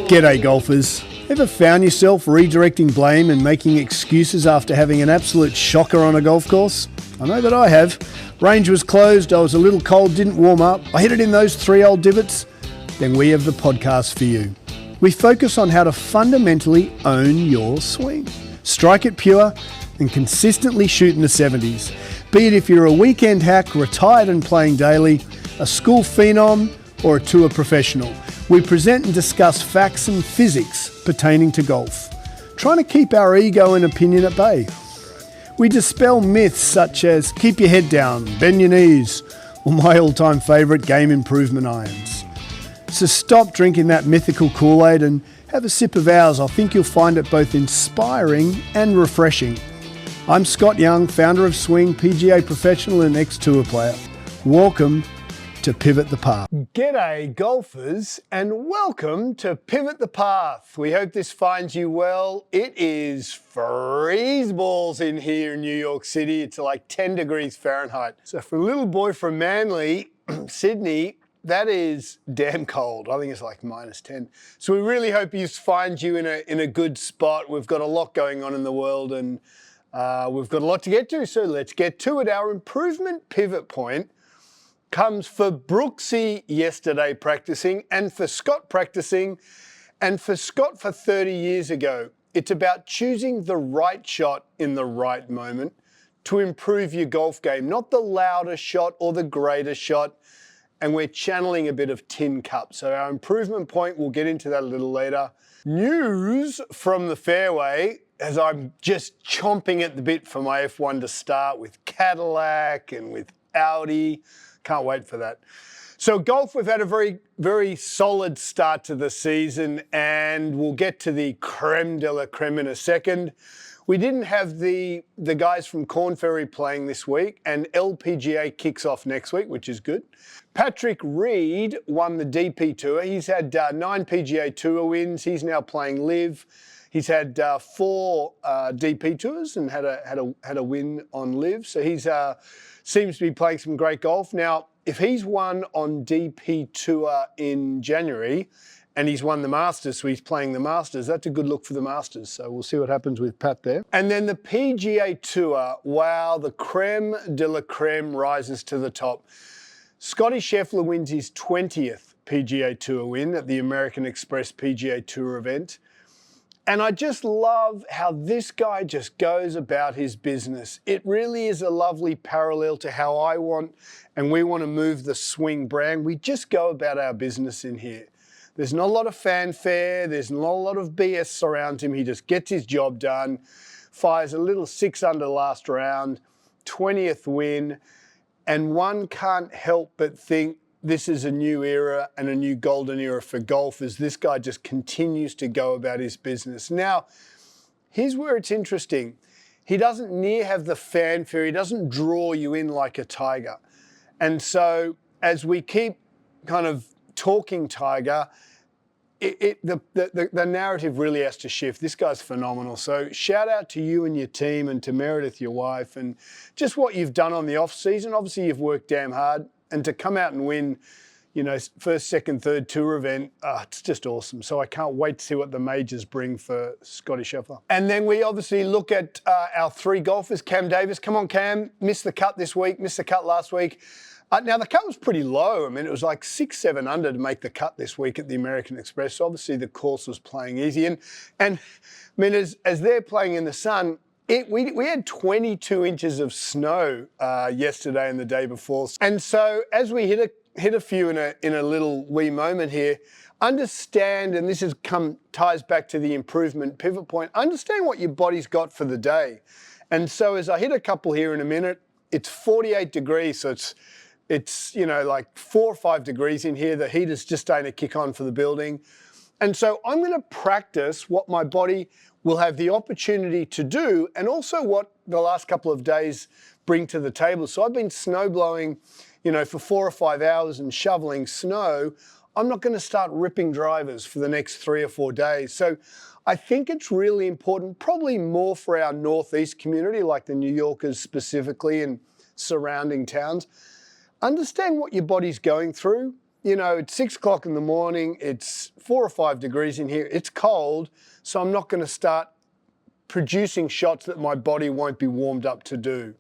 G'day golfers. Ever found yourself redirecting blame and making excuses after having an absolute shocker on a golf course? I know that I have. Range was closed, I was a little cold, didn't warm up, I hit it in those 3 old divots. Then we have the podcast for you. We focus on how to fundamentally own your swing. Strike it pure and consistently shoot in the 70s. Be it if you're a weekend hack, retired and playing daily, a school phenom or a tour professional. We present and discuss facts and physics pertaining to golf, trying to keep our ego and opinion at bay. We dispel myths such as keep your head down, bend your knees, or my all-time favourite, game improvement irons. So stop drinking that mythical Kool-Aid and have a sip of ours. I think you'll find it both inspiring and refreshing. I'm Scott Young, founder of Swing, PGA professional and ex-tour player. Welcome to Pivot the Path. G'day golfers and welcome to Pivot the Path. We hope this finds you well. It is freeze balls in here in New York City. It's like 10 degrees Fahrenheit. So for a little boy from Manly, Sydney, that is damn cold. I think it's like -10. So we really hope you find you in a good spot. We've got a lot going on in the world and we've got a lot to get to. So let's get to it. Our improvement pivot point comes for Brooksy yesterday practicing and for Scott practicing and for Scott for 30 years ago. It's about choosing the right shot in the right moment to improve your golf game, not the louder shot or the greater shot. And we're channeling a bit of tin cup. So our improvement point, we'll get into that a little later. News from the fairway, as I'm just chomping at the bit for my F1 to start with Cadillac and with Audi. Can't wait for that. So golf, we've had a very, very solid start to the season and we'll get to the creme de la creme in a second. We didn't have the guys from Corn Ferry playing this week and LPGA kicks off next week, which is good. Patrick Reed won the DP Tour. He's had 9 PGA Tour wins. He's now playing Live. He's had 4 DP Tours and had a win on Live. So he's seems to be playing some great golf. Now, if he's won on DP Tour in January and he's won the Masters, so he's playing the Masters, that's a good look for the Masters. So we'll see what happens with Pat there. And then the PGA Tour, wow, the creme de la creme rises to the top. Scotty Scheffler wins his 20th PGA Tour win at the American Express PGA Tour event. And I just love how this guy just goes about his business. It really is a lovely parallel to how I want and we want to move the Swing brand. We just go about our business in here. There's not a lot of fanfare. There's not a lot of BS around him. He just gets his job done, fires a little 6 under last round, 20th win. And one can't help but think this is a new era and a new golden era for golf as this guy just continues to go about his business. Now, here's where it's interesting. He doesn't near have the fanfare. He doesn't draw you in like a Tiger. And so as we keep kind of talking Tiger, the narrative really has to shift. This guy's phenomenal. So shout out to you and your team and to Meredith, your wife, and just what you've done on the off season. Obviously, you've worked damn hard. And to come out and win, you know, first, second, third tour event, it's just awesome. So I can't wait to see what the majors bring for Scotty Scheffler. And then we obviously look at our 3 golfers. Cam Davis, come on Cam, missed the cut this week, missed the cut last week. Now the cut was pretty low. I mean, it was like 6, 7 under to make the cut this week at the American Express. So obviously the course was playing easy. And I mean, as they're playing in the sun, we had 22 inches of snow yesterday and the day before. And so as we hit a few in a little wee moment here, understand, and this ties back to the improvement pivot point, understand what your body's got for the day. And so as I hit a couple here in a minute, it's 48 degrees. So it's you know, like 4 or 5 degrees in here. The heat is just starting to kick on for the building. And so I'm going to practice what my body will have the opportunity to do and also what the last couple of days bring to the table. So I've been snow blowing, you know, for 4 or 5 hours and shoveling snow. I'm not going to start ripping drivers for the next 3 or 4 days. So I think it's really important, probably more for our Northeast community, like the New Yorkers specifically and surrounding towns. Understand what your body's going through. you know, it's 6 o'clock in the morning, it's 4 or 5 degrees in here, it's cold, so I'm not going to start producing shots that my body won't be warmed up to do.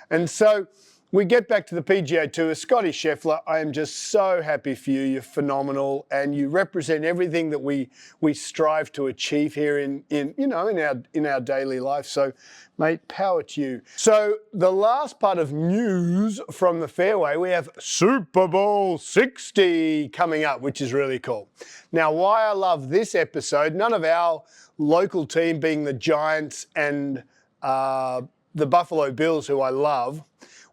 And so we get back to the PGA Tour. Scotty Scheffler, I am just so happy for you. You're phenomenal, and you represent everything that we strive to achieve here in our daily life. So, mate, power to you. So the last part of news from the fairway, we have Super Bowl 60 coming up, which is really cool. Now, why I love this episode, none of our local team being the Giants and the Buffalo Bills, who I love.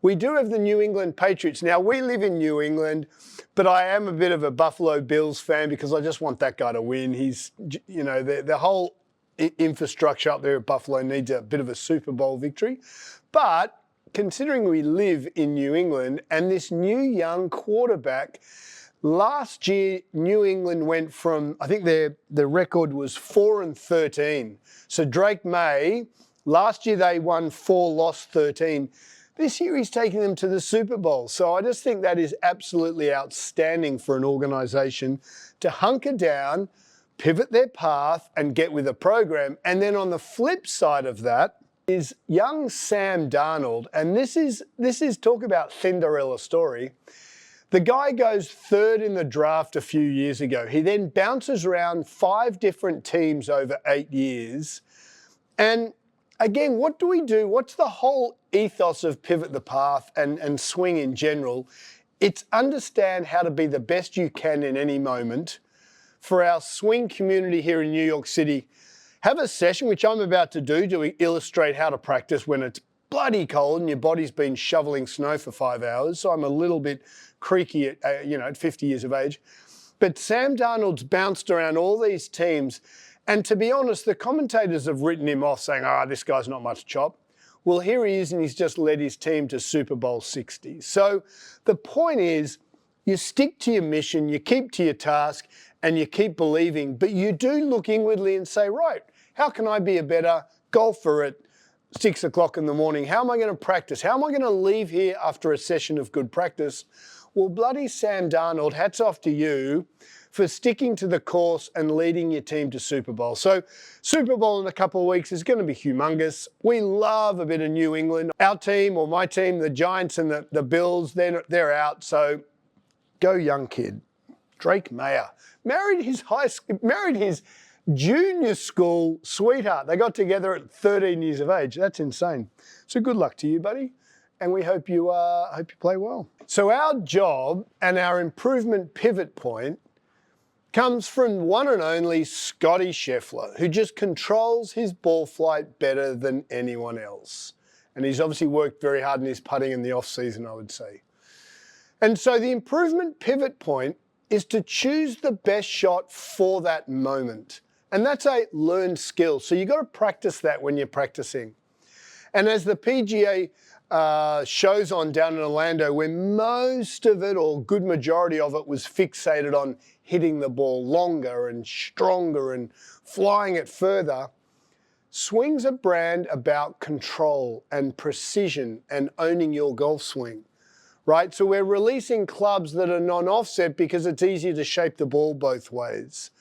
We do have the New England Patriots. Now, we live in New England, but I am a bit of a Buffalo Bills fan because I just want that guy to win. He's, you know, the whole infrastructure up there at Buffalo needs a bit of a Super Bowl victory. But considering we live in New England and this new young quarterback, last year New England went from, I think the record was 4-13. So Drake May, last year they won 4, lost 13. This year he's taking them to the Super Bowl. So I just think that is absolutely outstanding for an organisation to hunker down, pivot their path and get with a program. And then on the flip side of that is young Sam Darnold. And this is talk about Cinderella story. The guy goes 3rd in the draft a few years ago. He then bounces around 5 different teams over 8 years. And again, what do we do? What's the whole ethos of pivot the path and swing in general? It's understand how to be the best you can in any moment. For our swing community here in New York City, have a session, which I'm about to do, to illustrate how to practice when it's bloody cold and your body's been shoveling snow for 5 hours. So I'm a little bit creaky at 50 years of age. But Sam Darnold's bounced around all these teams. And to be honest, the commentators have written him off saying, this guy's not much chop. Well, here he is, and he's just led his team to Super Bowl 60. So the point is, you stick to your mission, you keep to your task, and you keep believing, but you do look inwardly and say, right, how can I be a better golfer at 6 o'clock in the morning? How am I going to practice? How am I going to leave here after a session of good practice? Well, bloody Sam Darnold, hats off to you for sticking to the course and leading your team to Super Bowl. So Super Bowl in a couple of weeks is going to be humongous. We love a bit of New England. Our team, or my team, the Giants and the Bills, they're out. So go young kid. Drake Mayer married his junior school sweetheart. They got together at 13 years of age. That's insane. So good luck to you, buddy. And we hope you play well. So our job and our improvement pivot point comes from one and only Scotty Scheffler, who just controls his ball flight better than anyone else. And he's obviously worked very hard in his putting in the off season, I would say. And so the improvement pivot point is to choose the best shot for that moment. And that's a learned skill. So you've got to practice that when you're practicing. And as the PGA shows on down in Orlando, where most of it, or good majority of it, was fixated on hitting the ball longer and stronger and flying it further, swing's a brand about control and precision and owning your golf swing, right? So we're releasing clubs that are non-offset because it's easier to shape the ball both ways.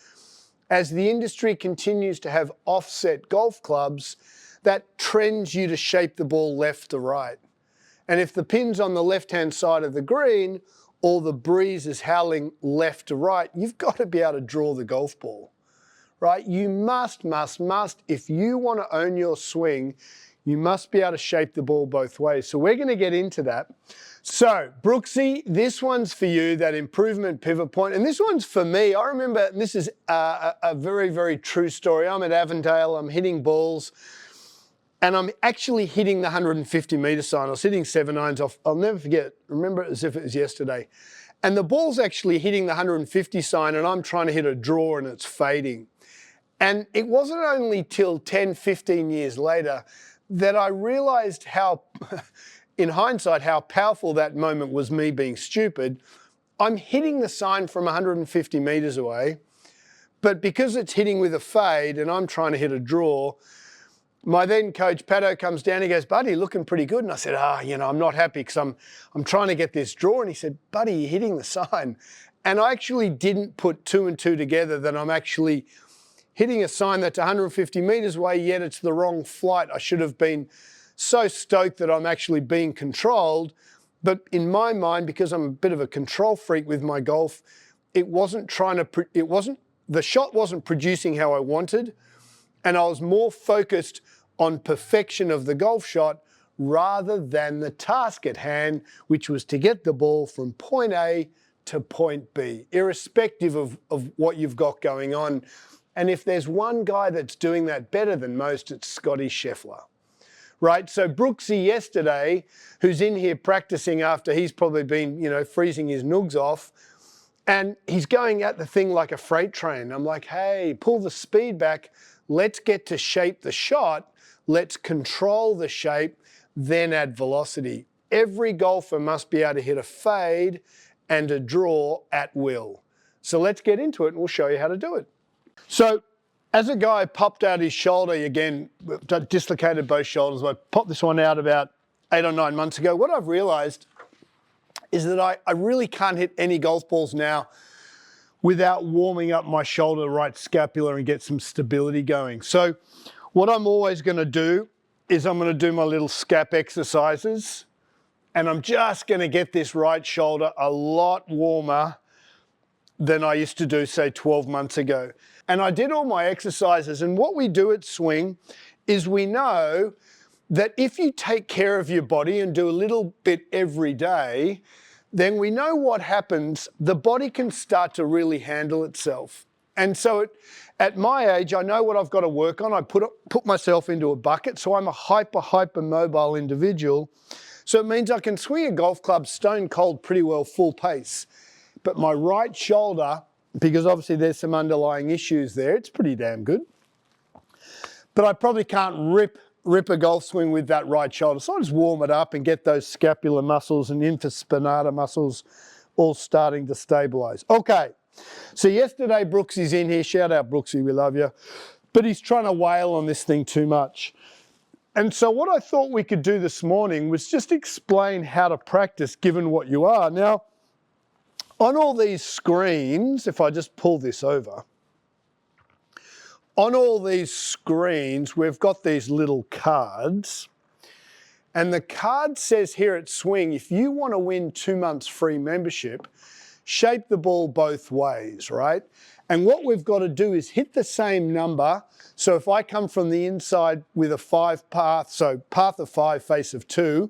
As the industry continues to have offset golf clubs, that trends you to shape the ball left to right. And if the pin's on the left-hand side of the green, or the breeze is howling left to right, you've got to be able to draw the golf ball, right? You must, if you want to own your swing, you must be able to shape the ball both ways. So we're going to get into that. So, Brooksy, this one's for you, that improvement pivot point. And this one's for me. I remember, and this is a very, very true story. I'm at Avondale, I'm hitting balls, and I'm actually hitting the 150-metre sign. I was hitting 7 irons off. I'll never forget. Remember it as if it was yesterday. And the ball's actually hitting the 150 sign, and I'm trying to hit a draw, and it's fading. And it wasn't only till 10, 15 years later that I realised how, in hindsight, how powerful that moment was, me being stupid. I'm hitting the sign from 150 metres away, but because it's hitting with a fade and I'm trying to hit a draw, my then coach, Pato, comes down, he goes, buddy, looking pretty good. And I said, I'm not happy because I'm trying to get this draw. And he said, buddy, you're hitting the sign. And I actually didn't put two and two together that I'm actually hitting a sign that's 150 metres away, yet it's the wrong flight. I should have been so stoked that I'm actually being controlled. But in my mind, because I'm a bit of a control freak with my golf, the shot wasn't producing how I wanted. And I was more focused on perfection of the golf shot rather than the task at hand, which was to get the ball from point A to point B, irrespective of what you've got going on. And if there's one guy that's doing that better than most, it's Scotty Scheffler, right? So Brooksy yesterday, who's in here practicing after he's probably been, freezing his noogs off, and he's going at the thing like a freight train. I'm like, hey, pull the speed back. Let's get to shape the shot. Let's control the shape, then add velocity. Every golfer must be able to hit a fade and a draw at will. So let's get into it and we'll show you how to do it. So as a guy popped out his shoulder, again, dislocated both shoulders, I popped this one out about 8 or 9 months ago. What I've realized is that I really can't hit any golf balls now without warming up my shoulder, right scapula, and get some stability going. So what I'm always going to do is I'm going to do my little scap exercises, and I'm just going to get this right shoulder a lot warmer than I used to do, say, 12 months ago. And I did all my exercises, and what we do at Swing is we know that if you take care of your body and do a little bit every day, then we know what happens. The body can start to really handle itself. And so at my age, I know what I've got to work on. I put myself into a bucket, so I'm a hyper mobile individual. So it means I can swing a golf club stone cold pretty well full pace. But my right shoulder, because obviously there's some underlying issues there, it's pretty damn good. But I probably can't rip a golf swing with that right shoulder. So I just warm it up and get those scapular muscles and infraspinata muscles all starting to stabilize. Okay, so yesterday Brooksy's in here. Shout out Brooksy, we love you. But he's trying to wail on this thing too much. And so what I thought we could do this morning was just explain how to practice given what you are. Now, on all these screens, if I just pull this over, on all these screens, we've got these little cards. And the card says here at Swing, if you want to win 2 months free membership, shape the ball both ways, right? And what we've got to do is hit the same number. So if I come from the inside with a 5 path, so path of 5, face of 2,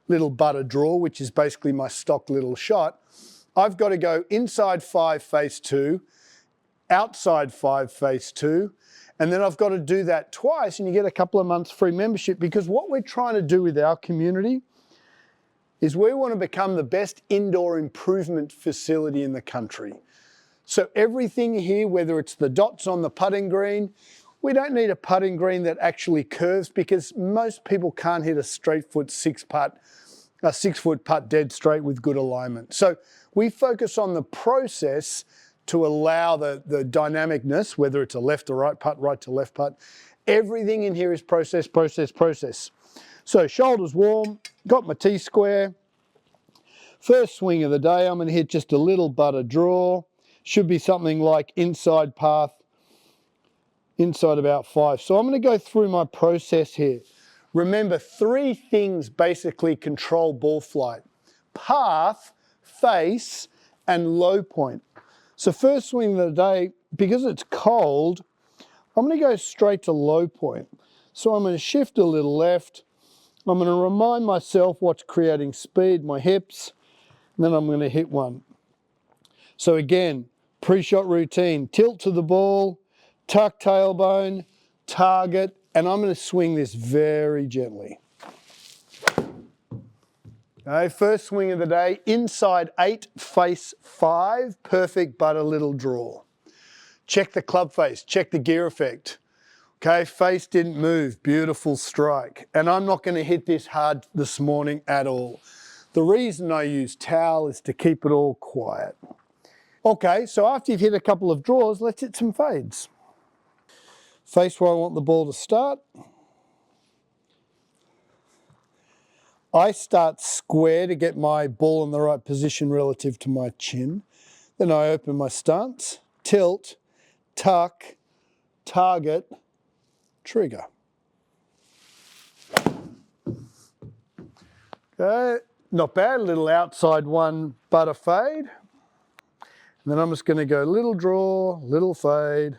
little butter draw, which is basically my stock little shot, I've got to go inside 5, face 2, outside 5, face 2, and then I've got to do that twice and you get a couple of months free membership, because what we're trying to do with our community is we want to become the best indoor improvement facility in the country. So everything here, whether it's the dots on the putting green, we don't need a putting green that actually curves, because most people can't hit a straight foot 6-foot putt dead straight with good alignment. So we focus on the process to allow the dynamicness, whether it's a left or right putt, right to left putt. Everything in here is process, process, process. So shoulders warm, got my T-square. First swing of the day, I'm going to hit just a little butter draw. Should be something like inside path, inside about 5. So I'm going to go through my process here. Remember, 3 things basically control ball flight: path, face, and low point. So first swing of the day, because it's cold, I'm going to go straight to low point. So I'm going to shift a little left. I'm going to remind myself what's creating speed, my hips, and then I'm going to hit one. So again, pre-shot routine: tilt to the ball, tuck tailbone, target, and I'm going to swing this very gently. Okay, first swing of the day, inside 8, face 5, perfect but a little draw. Check the club face, check the gear effect. Okay, face didn't move, beautiful strike. And I'm not going to hit this hard this morning at all. The reason I use towel is to keep it all quiet. Okay, so after you've hit a couple of draws, let's hit some fades. Face where I want the ball to start. I start square to get my ball in the right position relative to my chin. Then I open my stance, tilt, tuck, target, trigger. Okay, not bad, a little outside one butter fade. And then I'm just going to go little draw, little fade,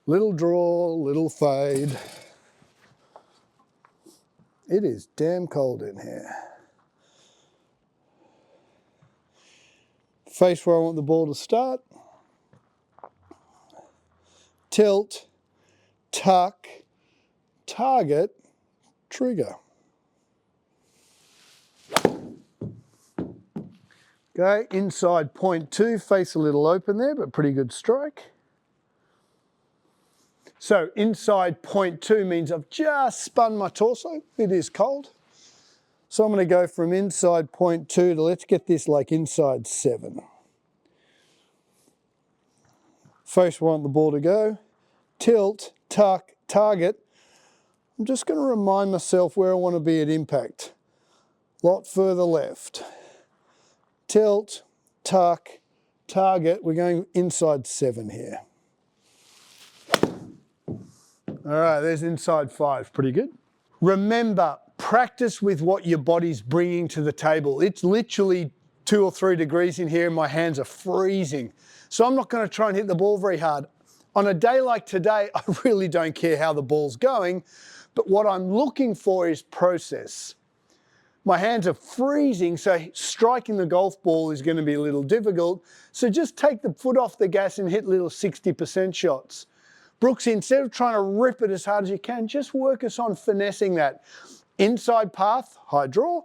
little draw, little fade. It is damn cold in here. Face where I want the ball to start. Tilt, tuck, target, trigger. Okay, inside 0.2, face a little open there, but pretty good strike. So inside 0.2 means I've just spun my torso. It is cold. So I'm going to go from inside 0.2 to let's get this like inside 7. Face where I want the ball to go. Tilt, tuck, target. I'm just going to remind myself where I want to be at impact. Lot further left. Tilt, tuck, target. We're going inside 7 here. All right, there's inside 5. Pretty good. Remember, practice with what your body's bringing to the table. It's literally 2 or 3 degrees in here and my hands are freezing. So I'm not going to try and hit the ball very hard. On a day like today, I really don't care how the ball's going, but what I'm looking for is process. My hands are freezing, so striking the golf ball is going to be a little difficult. So just take the foot off the gas and hit little 60% shots. Brooks, instead of trying to rip it as hard as you can, just work us on finessing that. Inside path, high draw,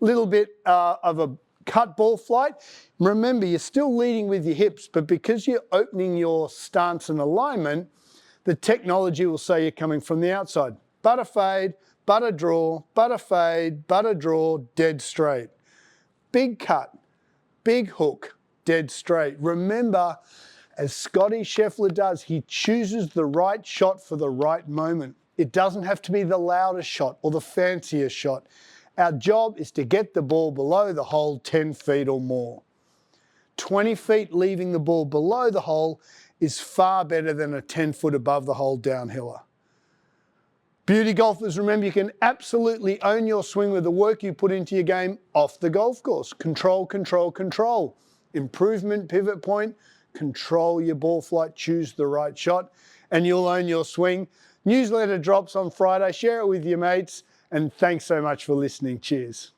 little bit of a cut ball flight. Remember, you're still leading with your hips, but because you're opening your stance and alignment, the technology will say you're coming from the outside. Butter fade, butter draw, butter fade, butter draw, dead straight. Big cut, big hook, dead straight. Remember, as Scotty Scheffler does, he chooses the right shot for the right moment. It doesn't have to be the loudest shot or the fanciest shot. Our job is to get the ball below the hole 10 feet or more. 20 feet leaving the ball below the hole is far better than a 10 foot above the hole downhiller. Beauty golfers, remember you can absolutely own your swing with the work you put into your game off the golf course. Control, control, control. Improvement, pivot point, control your ball flight, choose the right shot, and you'll own your swing. Newsletter drops on Friday. Share it with your mates, and thanks so much for listening. Cheers.